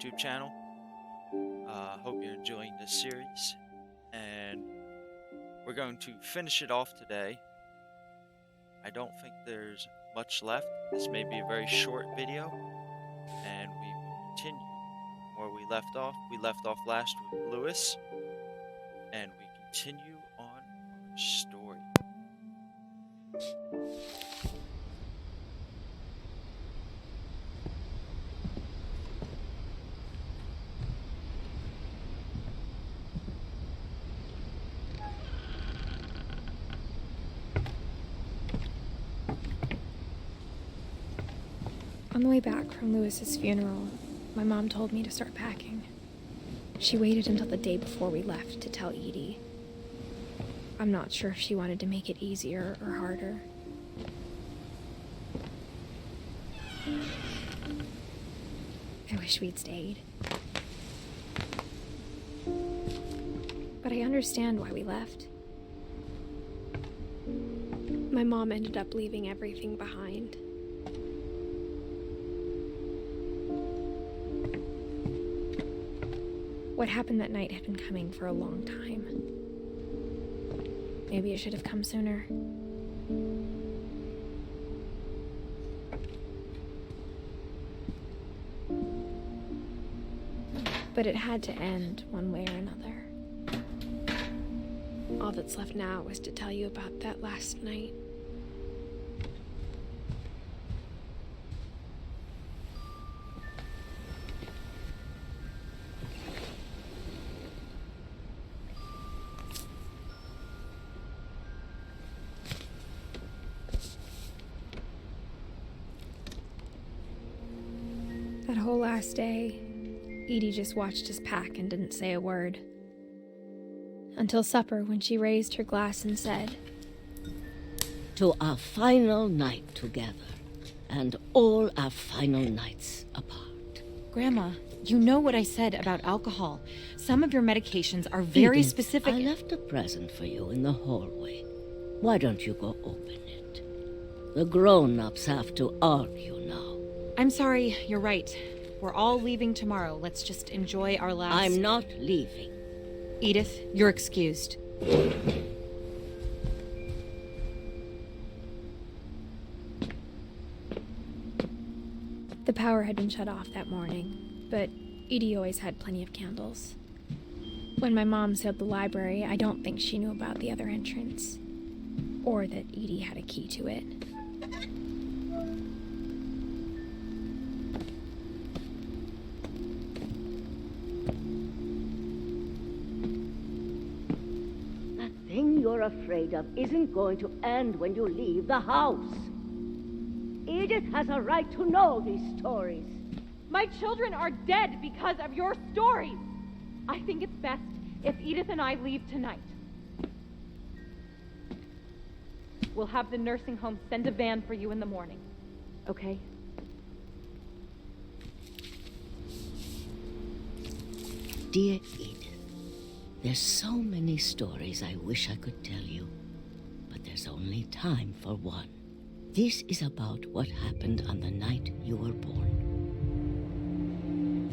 YouTube channel. Hope you're enjoying this series, and we're going to finish it off today. I don't think there's much left. This may be a very short video, and we will continue where we left off. We left off last with Lewis, and we continue on our story. On the way back from Lewis's funeral, my mom told me to start packing. She waited until the day before we left to tell Edie. I'm not sure if she wanted to make it easier or harder. I wish we'd stayed. But I understand why we left. My mom ended up leaving everything behind. What happened that night had been coming for a long time. Maybe it should have come sooner. But it had to end one way or another. All that's left now is to tell you about that last night. That whole last day, Edie just watched us pack and didn't say a word. Until supper, when she raised her glass and said, "To our final night together, and all our final nights apart." Grandma, you know what I said about alcohol. Some of your medications are very Edith, specific. I left a present for you in the hallway. Why don't you go open it? The grown-ups have to argue now. I'm sorry, you're right. We're all leaving tomorrow. Let's just enjoy our last... I'm not leaving. Edith, you're excused. The power had been shut off that morning, but Edie always had plenty of candles. When my mom sealed the library, I don't think she knew about the other entrance, or that Edie had a key to it. That thing you're afraid of isn't going to end when you leave the house. Edith has a right to know these stories. My children are dead because of your stories. I think it's best if Edith and I leave tonight. We'll have the nursing home send a van for you in the morning, okay? Dear Edith, there's so many stories I wish I could tell you, but there's only time for one. This is about what happened on the night you were born.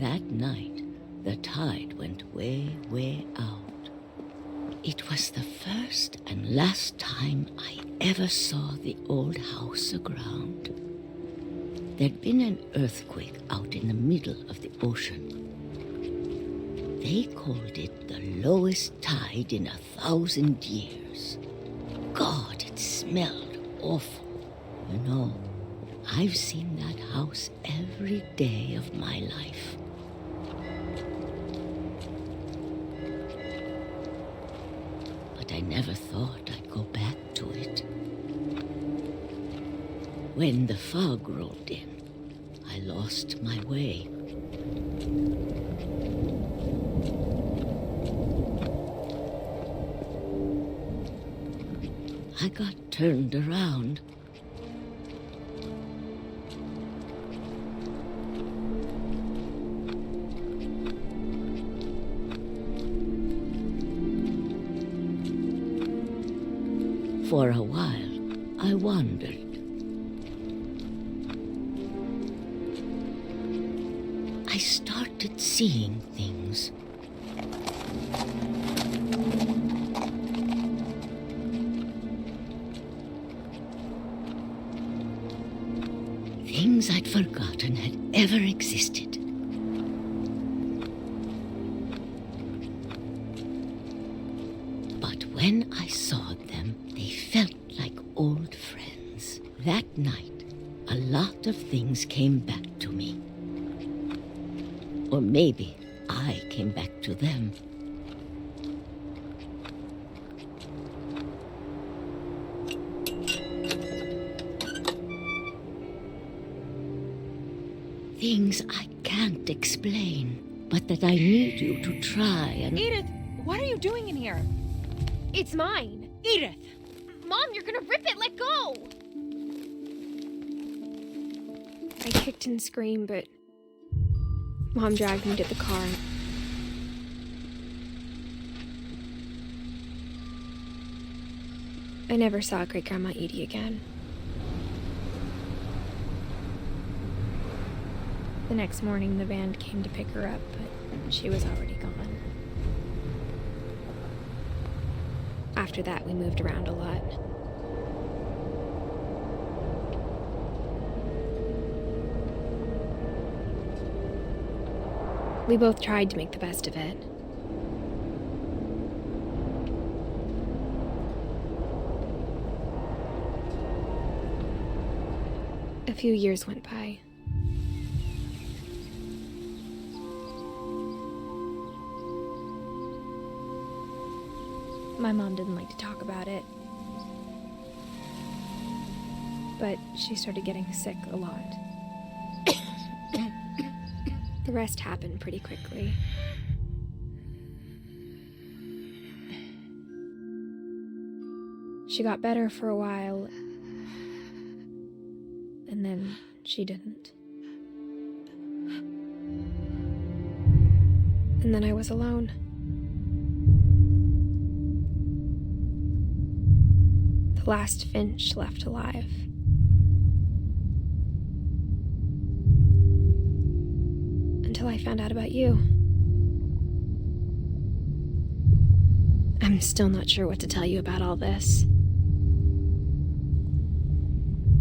That night, the tide went way, way out. It was the first and last time I ever saw the old house aground. There'd been an earthquake out in the middle of the ocean. They called it the lowest tide in 1,000 years. God, it smelled awful. You know, I've seen that house every day of my life. But I never thought I'd go back to it. When the fog rolled in, I lost my way. I got turned around. For a while, I wandered. I started seeing things. Things I'd forgotten had ever existed. But when I saw them, they felt like old friends. That night, a lot of things came back to me. Or maybe I came back to them. Things I can't explain, but that I need you to try and... Edith, what are you doing in here? It's mine. Edith! Mom, you're gonna rip it! Let go! I kicked and screamed, but Mom dragged me to the car. I never saw Great-Grandma Edie again. The next morning, the van came to pick her up, but she was already gone. After that, we moved around a lot. We both tried to make the best of it. A few years went by. My mom didn't like to talk about it, but she started getting sick a lot. The rest happened pretty quickly. She got better for a while, and then she didn't. And then I was alone. The last Finch left alive. Until I found out about you. I'm still not sure what to tell you about all this.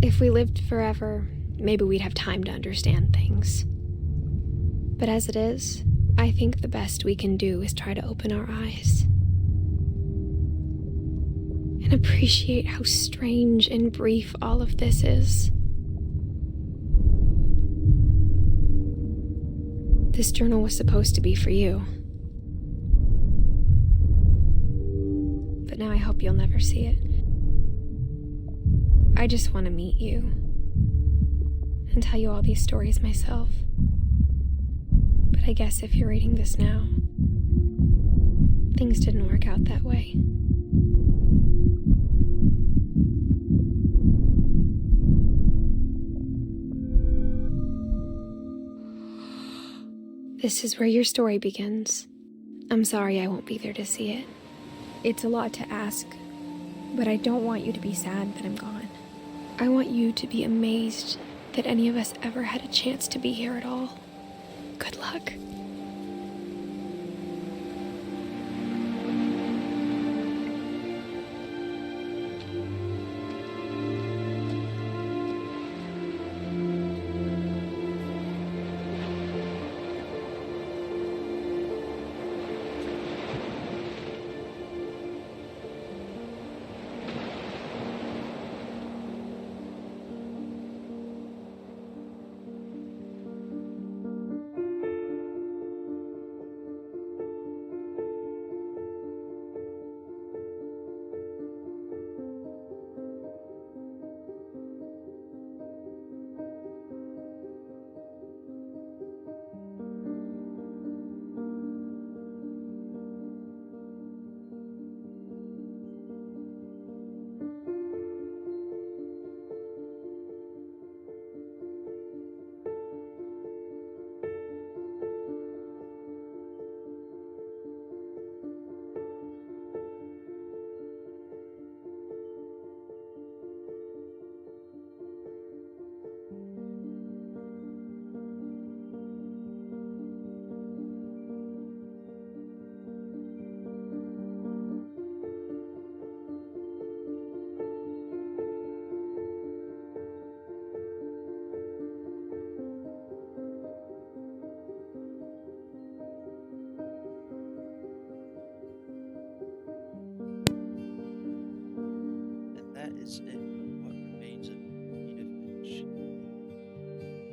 If we lived forever, maybe we'd have time to understand things. But as it is, I think the best we can do is try to open our eyes. And appreciate how strange and brief all of this is. This journal was supposed to be for you. But now I hope you'll never see it. I just want to meet you and tell you all these stories myself. But I guess if you're reading this now, things didn't work out that way. This is where your story begins. I'm sorry I won't be there to see it. It's a lot to ask, but I don't want you to be sad that I'm gone. I want you to be amazed that any of us ever had a chance to be here at all. Good luck. is it but what remains of Edith Finch.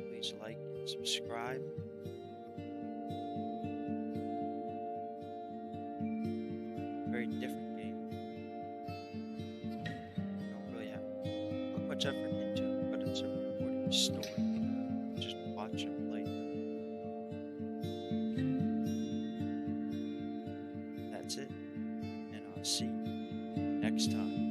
Please like and subscribe. Very different game. Don't really have to put much effort into it, but it's a rewarding story. Just watch and play. That's it, and I'll see you next time.